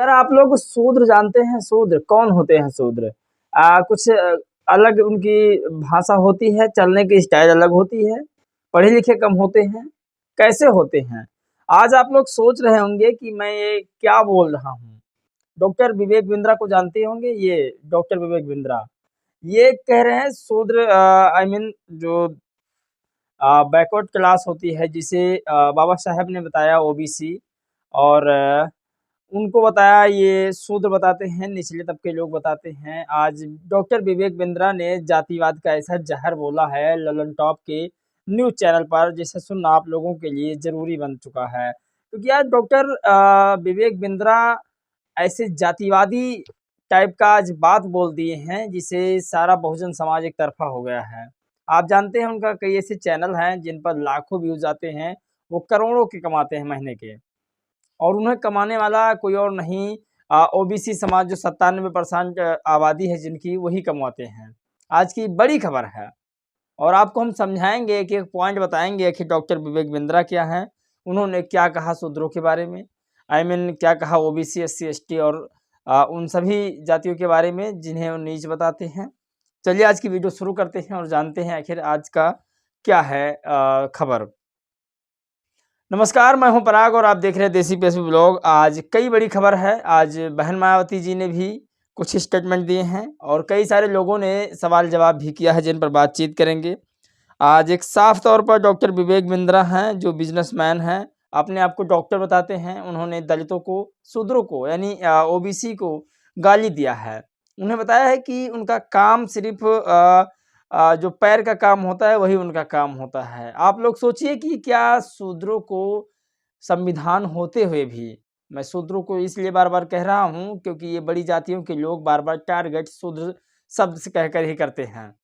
यार आप लोग शूद्र जानते हैं? शूद्र कौन होते हैं? शूद्र कुछ अलग उनकी भाषा होती है, चलने की स्टाइल अलग होती है, पढ़े लिखे कम होते हैं। कैसे होते हैं? आज आप लोग सोच रहे होंगे कि मैं ये क्या बोल रहा हूँ। डॉक्टर विवेक बिंद्रा को जानते होंगे? ये डॉक्टर विवेक बिंद्रा ये कह रहे हैं शूद्र आई मीन जो बैकवर्ड क्लास होती है, जिसे बाबा साहब ने बताया ओबीसी, और उनको बताया ये शूद्र बताते हैं, निचले तबके लोग बताते हैं। आज डॉक्टर विवेक बिंद्रा ने जातिवाद का ऐसा जहर बोला है ललन टॉप के न्यूज़ चैनल पर, जिसे सुनना आप लोगों के लिए ज़रूरी बन चुका है। क्योंकि आज डॉक्टर विवेक बिंद्रा ऐसे जातिवादी टाइप का आज बात बोल दिए हैं, जिसे सारा बहुजन समाज एक तरफा हो गया है। आप जानते हैं उनका कई ऐसे चैनल हैं जिन पर लाखों व्यूज़ आते हैं, वो करोड़ों के कमाते हैं महीने के। और उन्हें कमाने वाला कोई और नहीं, ओबीसी समाज जो 97% आबादी है जिनकी, वही कमाते हैं। आज की बड़ी खबर है और आपको हम समझाएँगे, एक-एक पॉइंट बताएँगे कि डॉक्टर विवेक बिंद्रा क्या हैं, उन्होंने क्या कहा शूद्रों के बारे में, आई मीन क्या कहा ओबीसी, एससी, एसटी और उन सभी जातियों के बारे में जिन्हें वो नीच बताते हैं। चलिए आज की वीडियो शुरू करते हैं और जानते हैं आखिर आज का क्या है खबर। नमस्कार, मैं हूं पराग और आप देख रहे हैं देसी पेशवी ब्लॉग। आज कई बड़ी खबर है। आज बहन मायावती जी ने भी कुछ स्टेटमेंट दिए हैं और कई सारे लोगों ने सवाल जवाब भी किया है, जिन पर बातचीत करेंगे। आज एक साफ तौर पर डॉक्टर विवेक बिंद्रा हैं, जो बिजनेसमैन हैं, अपने आप को डॉक्टर बताते हैं। उन्होंने दलितों को, शूद्रों को यानी ओबीसी को गाली दिया है। उन्हें बताया है कि उनका काम सिर्फ जो पैर का काम होता है वही उनका काम होता है। आप लोग सोचिए कि क्या शूद्रों को संविधान होते हुए भी, मैं शूद्रों को इसलिए बार-बार कह रहा हूँ क्योंकि ये बड़ी जातियों के लोग बार-बार टारगेट शूद्र शब्द से कहकर ही करते हैं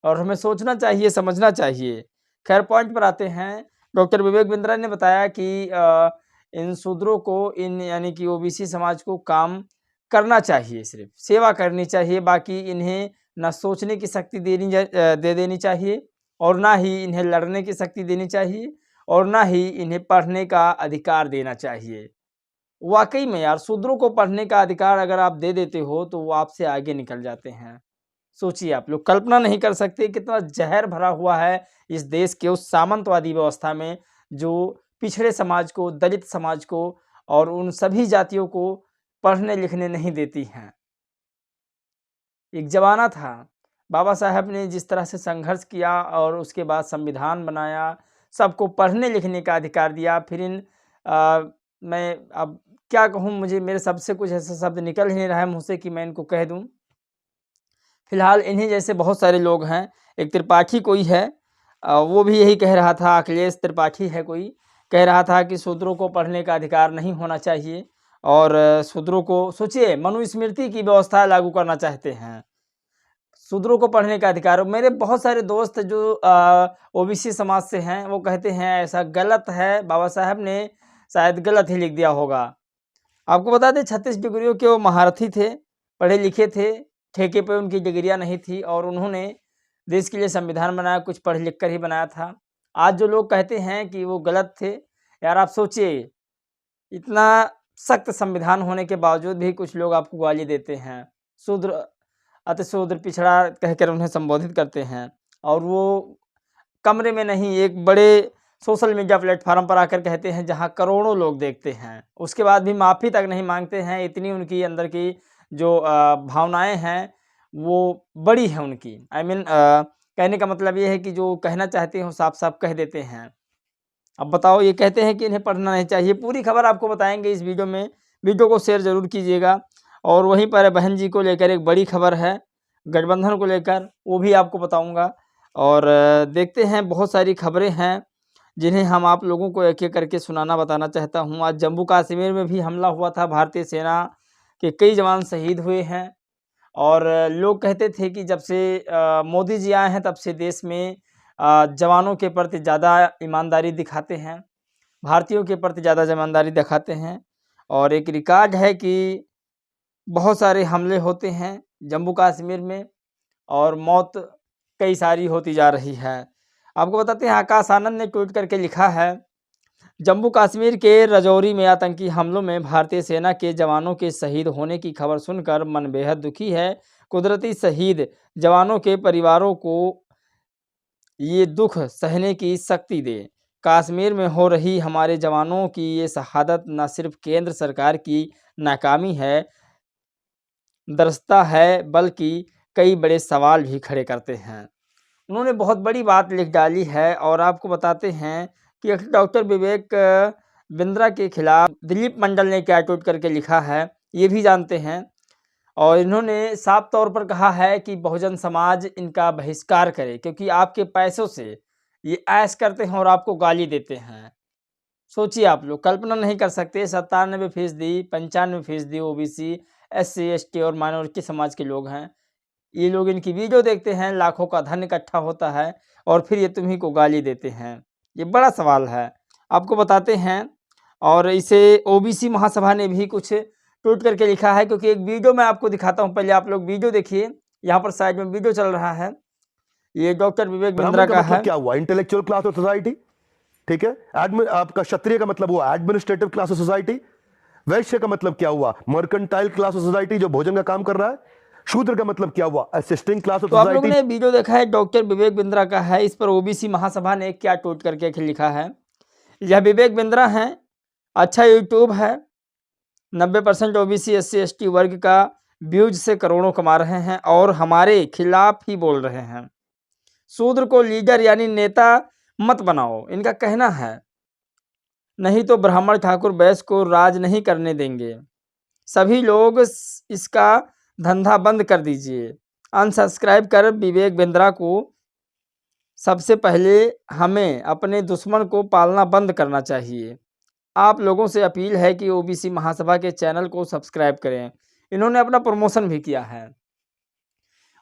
और हमें सोचना चाहिए, समझना चाहिए। खैर पॉइंट पर आते हैं। डॉक्टर विवेक बिंद्रा ने बताया कि इन शूद्रों को, इन यानी कि ओबीसी समाज को काम करना चाहिए, सिर्फ़ सेवा करनी चाहिए। बाकी इन्हें ना सोचने की शक्ति दे देनी चाहिए और ना ही इन्हें लड़ने की शक्ति देनी चाहिए और ना ही इन्हें पढ़ने का अधिकार देना चाहिए। वाक़ई में यार, शूद्रों को पढ़ने का अधिकार अगर आप दे देते हो तो वो आपसे आगे निकल जाते हैं। सोचिए, आप लोग कल्पना नहीं कर सकते कितना ज़हर भरा हुआ है इस देश के उस सामंतवादी व्यवस्था में, जो पिछड़े समाज को, दलित समाज को और उन सभी जातियों को पढ़ने लिखने नहीं देती हैं। एक ज़माना था, बाबा साहब ने जिस तरह से संघर्ष किया और उसके बाद संविधान बनाया, सबको पढ़ने लिखने का अधिकार दिया। फिर मैं अब क्या कहूँ, मुझे मेरे शब्द से कुछ ऐसा शब्द निकल ही नहीं रहा है मुँह से कि मैं इनको कह दूँ। फिलहाल इन्हीं जैसे बहुत सारे लोग हैं। एक त्रिपाठी कोई है, वो भी यही कह रहा था, अखिलेश त्रिपाठी है कोई, कह रहा था कि शूद्रों को पढ़ने का अधिकार नहीं होना चाहिए और शूद्रों को, सोचिए, मनुस्मृति की व्यवस्था लागू करना चाहते हैं। शूद्रों को पढ़ने का अधिकार। मेरे बहुत सारे दोस्त जो ओबीसी समाज से हैं, वो कहते हैं ऐसा गलत है, बाबा साहब ने शायद गलत ही लिख दिया होगा। आपको बता दें 36 डिग्रियों के वो महारथी थे, पढ़े लिखे थे, ठेके पे उनकी डिग्रियाँ नहीं थी और उन्होंने देश के लिए संविधान बनाया, कुछ पढ़ लिख कर ही बनाया था। आज जो लोग कहते हैं कि वो गलत थे, यार आप सोचिए, इतना सख्त संविधान होने के बावजूद भी कुछ लोग आपको गाली देते हैं। शूद्र, अति शूद्र, पिछड़ा कहकर उन्हें संबोधित करते हैं और वो कमरे में नहीं, एक बड़े सोशल मीडिया प्लेटफ़ॉर्म पर आकर कहते हैं जहाँ करोड़ों लोग देखते हैं। उसके बाद भी माफ़ी तक नहीं माँगते हैं। इतनी उनकी अंदर की जो भावनाएँ हैं, वो बड़ी हैं उनकी। आई मीन कहने का मतलब ये है कि जो कहना चाहते हैं वो साफ-साफ कह देते हैं। अब बताओ, ये कहते हैं कि इन्हें पढ़ना नहीं चाहिए। पूरी खबर आपको बताएँगे इस वीडियो में। वीडियो को शेयर ज़रूर कीजिएगा। और वहीं पर बहन जी को लेकर एक बड़ी खबर है, गठबंधन को लेकर, वो भी आपको बताऊँगा। और देखते हैं, बहुत सारी खबरें हैं जिन्हें हम आप लोगों को एक-एक करके सुनाना बताना चाहता हूँ। आज जम्मू कश्मीर में भी हमला हुआ था, भारतीय सेना के कई जवान शहीद हुए हैं और लोग कहते थे कि जब से मोदी जी आए हैं तब से देश में जवानों के प्रति ज़्यादा ईमानदारी दिखाते हैं, भारतीयों के प्रति ज़्यादा ईमानदारी दिखाते हैं। और एक रिकॉर्ड है कि बहुत सारे हमले होते हैं जम्मू कश्मीर में और मौत कई सारी होती जा रही है। आपको बताते हैं, आकाश आनंद ने ट्वीट करके लिखा है, जम्मू कश्मीर के राजौरी में आतंकी हमलों में भारतीय सेना के जवानों के शहीद होने की खबर सुनकर मन बेहद दुखी है। कुदरती शहीद जवानों के परिवारों को ये दुख सहने की शक्ति दे। कश्मीर में हो रही हमारे जवानों की ये शहादत न सिर्फ केंद्र सरकार की नाकामी है दरसता है, बल्कि कई बड़े सवाल भी खड़े करते हैं। उन्होंने बहुत बड़ी बात लिख डाली है और आपको बताते हैं कि डॉक्टर विवेक बिंद्रा के खिलाफ दिलीप मंडल ने क्या ट्वीट करके लिखा है, ये भी जानते हैं। और इन्होंने साफ तौर पर कहा है कि बहुजन समाज इनका बहिष्कार करे, क्योंकि आपके पैसों से ये ऐश करते हैं और आपको गाली देते हैं। सोचिए, आप लोग कल्पना नहीं कर सकते, 97% 95% ओबीसी, SC ST और माइनॉरिटी समाज के लोग हैं। ये लोग इनकी वीडियो देखते हैं, लाखों का धन इकट्ठा होता है और फिर ये तुम्ही को गाली देते हैं। ये बड़ा सवाल है, आपको बताते हैं। और इसे ओबीसी महासभा ने भी कुछ ट्वीट करके लिखा है, क्योंकि एक वीडियो मैं आपको दिखाता हूं, पहले आप लोग वीडियो देखिए। यहाँ पर साइड में वीडियो चल रहा है, ये डॉक्टर विवेक बिंद्रा का है। क्या हुआ? इंटेलेक्चुअल क्लास ऑफ सोसाइटी, ठीक है। आपका क्षत्रिय का मतलब हुआ एडमिनिस्ट्रेटिव क्लास ऑफ सोसाइटी। वैश्य का मतलब क्या हुआ? मर्केंटाइल क्लास ऑफ सोसाइटी, जो भोजन का काम कर रहा है। शूद्र का मतलब क्या हुआ? Assisting class of society. तो आप लोगों ने वीडियो देखा है, डॉक्टर विवेक बिंद्रा का है। इस पर ओबीसी महासभा ने क्या ट्वीट करके लिखा है। यह विवेक बिंद्रा है, अच्छा यूट्यूब है, 90% ओबीसी SC ST वर्ग का व्यूज से करोड़ों कमा रहे हैं और हमारे खिलाफ ही बोल रहे हैं। शूद्र को लीडर यानी नेता मत बनाओ, इनका कहना है, नहीं तो ब्राह्मण ठाकुर वैश्य को राज नहीं करने देंगे। सभी लोग इसका धंधा बंद कर दीजिए। अनसब्सक्राइब कर विवेक बिंद्रा को। सबसे पहले हमें अपने दुश्मन को पालना बंद करना चाहिए। आप लोगों से अपील है कि ओबीसी महासभा के चैनल को सब्सक्राइब करें। इन्होंने अपना प्रमोशन भी किया है।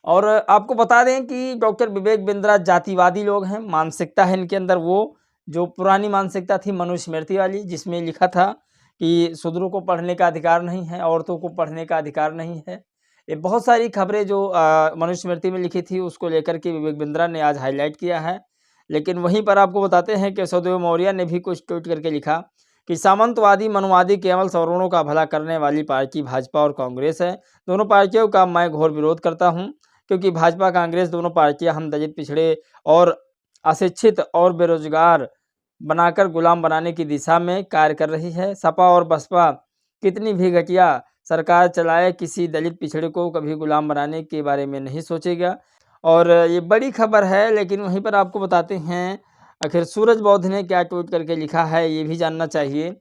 और आपको बता दें कि डॉक्टर विवेक बिंद्रा जातिवादी लोग हैं, मानसिकता है इनके अंदर वो जो पुरानी मानसिकता थी मनुस्मृति वाली, जिसमें लिखा था कि शूद्रों को पढ़ने का अधिकार नहीं है, औरतों को पढ़ने का अधिकार नहीं है। ये बहुत सारी खबरें जो मनुस्मृति में लिखी थी उसको लेकर के विवेक बिंद्रा ने आज हाईलाइट किया है। लेकिन वहीं पर आपको बताते हैं कि सौदेव मौर्य ने भी कुछ ट्वीट करके लिखा कि सामंतवादी मनुवादी केवल सवर्णों का भला करने वाली पार्टी भाजपा और कांग्रेस है। दोनों पार्टियों का मैं घोर विरोध करता हूं, क्योंकि भाजपा कांग्रेस दोनों पार्टियां हम दलित पिछड़े और अशिक्षित और बेरोजगार बनाकर गुलाम बनाने की दिशा में कार्य कर रही है। सपा और बसपा कितनी भी घटिया सरकार चलाए, किसी दलित पिछड़े को कभी गुलाम बनाने के बारे में नहीं सोचेगा। और ये बड़ी खबर है, लेकिन वहीं पर आपको बताते हैं आखिर सूरज बौद्ध ने क्या ट्वीट करके लिखा है, ये भी जानना चाहिए।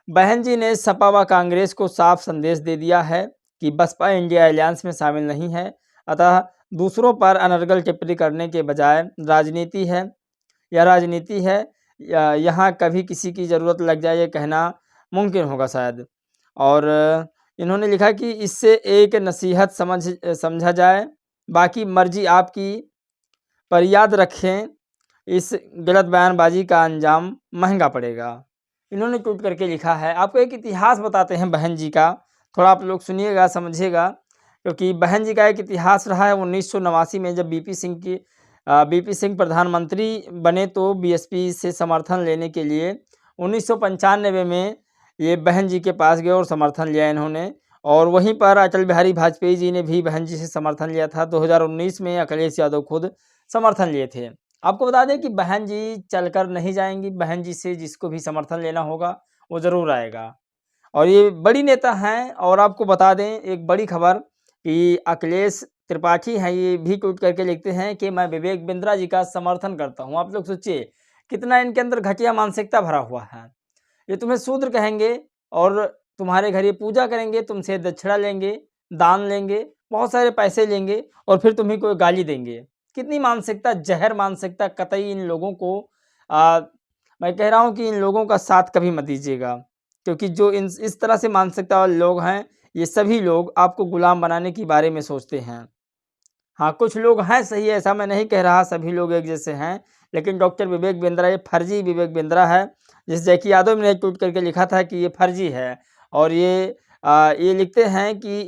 बहन जी ने सपा व कांग्रेस को साफ संदेश दे दिया है कि बसपा इंडिया अलायंस में शामिल नहीं है, अतः दूसरों पर अनर्गल टिप्पणी करने के बजाय राजनीति है, यह राजनीति है, यहाँ कभी किसी की ज़रूरत लग जाए ये कहना मुमकिन होगा शायद। और इन्होंने लिखा कि इससे एक नसीहत समझा जाए, बाकी मर्जी आपकी, पर याद रखें इस गलत बयानबाजी का अंजाम महंगा पड़ेगा। इन्होंने ट्वीट करके लिखा है। आपको एक इतिहास बताते हैं बहन जी का, थोड़ा आप लोग सुनिएगा समझिएगा, क्योंकि बहन जी का एक इतिहास रहा है। 1989 में जब बीपी सिंह प्रधानमंत्री बने तो बीएसपी से समर्थन लेने के लिए 1995 में ये बहन जी के पास गए और समर्थन लिया इन्होंने। और वहीं पर अटल बिहारी वाजपेयी जी ने भी बहन जी से समर्थन लिया था। 2019 में अखिलेश यादव खुद समर्थन लिए थे। आपको बता दें कि बहन जी चलकर नहीं जाएंगी, बहन जी से जिसको भी समर्थन लेना होगा वो ज़रूर आएगा। और ये बड़ी नेता हैं। और आपको बता दें एक बड़ी खबर कि अखिलेश त्रिपाठी हैं, ये भी ट्वीट करके लिखते हैं कि मैं विवेक बिंद्रा जी का समर्थन करता हूँ। आप लोग सोचिए कितना इनके अंदर घटिया मानसिकता भरा हुआ है। ये तुम्हें शूद्र कहेंगे और तुम्हारे घर ये पूजा करेंगे, तुमसे दक्षिणा लेंगे, दान लेंगे, बहुत सारे पैसे लेंगे और फिर तुम्हें कोई गाली देंगे। कितनी मानसिकता, जहर मानसिकता। कतई इन लोगों को मैं कह रहा हूँ कि इन लोगों का साथ कभी मत दीजिएगा, क्योंकि जो इस तरह से मानसिकता वाले लोग हैं, ये सभी लोग आपको गुलाम बनाने के बारे में सोचते हैं। हाँ, कुछ लोग हैं सही, ऐसा मैं नहीं कह रहा सभी लोग एक जैसे हैं, लेकिन डॉक्टर विवेक बिंद्रा ये फर्जी विवेक बिंद्रा है। जिस जैकी यादव ने ट्वीट करके लिखा था कि ये फर्जी है, और ये लिखते हैं कि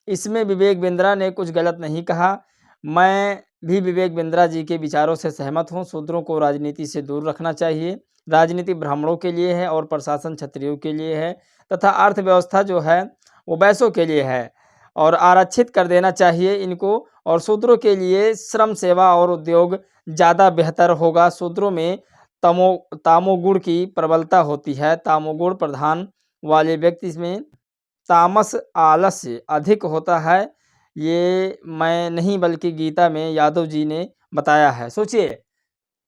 इसमें विवेक बिंद्रा ने कुछ गलत नहीं कहा। मैं भी विवेक बिंद्रा जी के विचारों से सहमत हूँ। शूद्रों को राजनीति से दूर रखना चाहिए। राजनीति ब्राह्मणों के लिए है और प्रशासन क्षत्रियों के लिए है तथा अर्थव्यवस्था जो है वो वैश्यों के लिए है और आरक्षित कर देना चाहिए इनको। और शूद्रों के लिए श्रम सेवा और उद्योग ज़्यादा बेहतर होगा। शूद्रों में तामोगुण की प्रबलता होती है। तामोगुण प्रधान वाले व्यक्ति में तामस आलस्य अधिक होता है। ये मैं नहीं बल्कि गीता में यादव जी ने बताया है। सोचिए,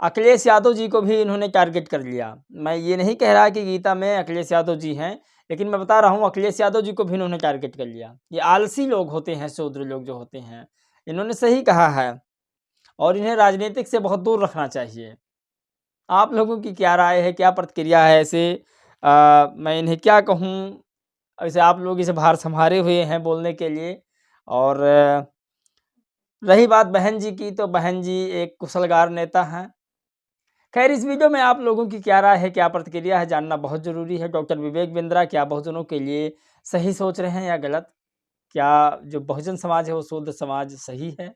अखिलेश यादव जी को भी इन्होंने टारगेट कर लिया। मैं ये नहीं कह रहा कि गीता में अखिलेश यादव जी हैं, लेकिन मैं बता रहा हूँ अखिलेश यादव जी को भी इन्होंने टारगेट कर लिया। ये आलसी लोग होते हैं, शूद्र लोग जो होते हैं। इन्होंने सही कहा है और इन्हें राजनीतिक से बहुत दूर रखना चाहिए। आप लोगों की क्या राय है, क्या प्रतिक्रिया है ऐसे? मैं इन्हें क्या कहूँ? वैसे आप लोग इसे बाहर संभारे हुए हैं बोलने के लिए। और रही बात बहन जी की, तो बहन जी एक कुशलगार नेता हैं। खैर, इस वीडियो में आप लोगों की क्या राय है, क्या प्रतिक्रिया है, जानना बहुत ज़रूरी है। डॉक्टर विवेक बिंद्रा क्या बहुजनों के लिए सही सोच रहे हैं या गलत? क्या जो बहुजन समाज है वो शुद्ध समाज सही है?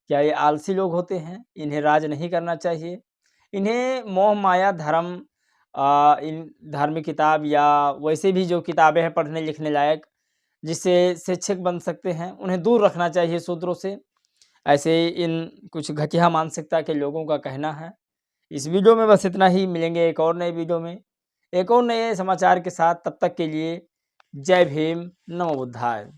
क्या ये आलसी लोग होते हैं? इन्हें राज नहीं करना चाहिए। इन्हें मोह माया धर्म इन धार्मिक किताब या वैसे भी जो किताबें हैं पढ़ने लिखने लायक, जिससे शिक्षक बन सकते हैं, उन्हें दूर रखना चाहिए शूद्रों से। ऐसे इन कुछ घटिया मानसिकता के लोगों का कहना है। इस वीडियो में बस इतना ही। मिलेंगे एक और नए वीडियो में, एक और नए समाचार के साथ। तब तक के लिए जय भीम, नमो बुद्धाय।